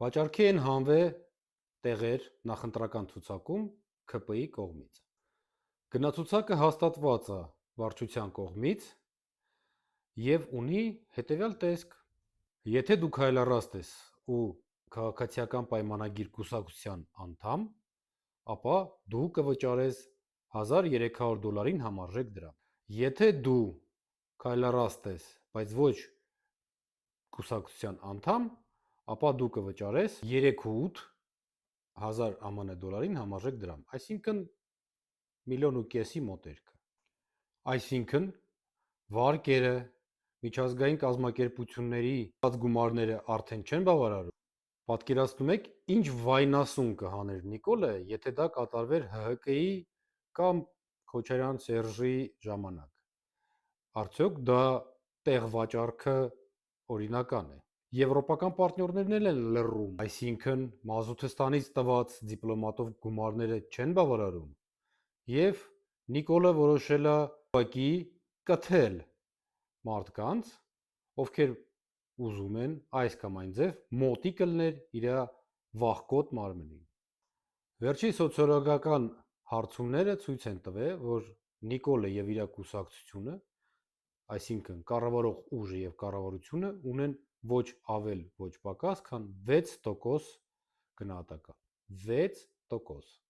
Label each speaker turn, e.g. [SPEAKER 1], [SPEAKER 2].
[SPEAKER 1] Վաճառքի են հանվել տեղեր նախընտրական ցուցակում ՔՊ-ի կողմից։ Գնացուցակը հաստատված է վարչության կողմից եւ ունի հետեւյալ տեսք. եթե դու քայլառաստ ես ու քաղաքացիական պայմանագիր կուսակցության անդամ, ապա դու կվճարես $1300 համարժեք դրամ։ Եթե դու քայլառաստ ես, բայց ոչ կուսակցության անդամ, ապա դու կվճարես 3.8 հազար ԱՄՆ դոլարին համարժեք դրամ, այսինքն 1.5 միլիոնի մոտերքը։ Այսինքն վարկերը, միջազգային կազմակերպությունների գումարները արդեն չեն բավարարում։ Պատկերացնում եք, ինչ վայնասուն կհաներ Նիկոլը, եթե դա կատարվեր ՀՀԿ-ի կամ Քոչարյան Սերժի ժամանակ։ Արդյոք դա տեղ վաճառքը օրինական է։ Եվրոպական պարտներներն էլ են լռում, այսինքն Մազութստանից տված դիպլոմատով գումարները չեն բավարարում, եւ Նիկոլը որոշել է ուղղակի կթել մարդկանց, ովքեր ուզում են այս կամ այն ձև մոտիկ լներ իր վախկոտ մարմնին։ Վերջի սոցիոլոգիական հարցումները ցույց են տվել, որ Նիկոլը եւ իր կուսակցությունը, այսինքն կառավարող ուժը եւ կառավարությունը ունեն ոչ ավել, ոչ պակաս, քան 6% գնահատական։ 6%։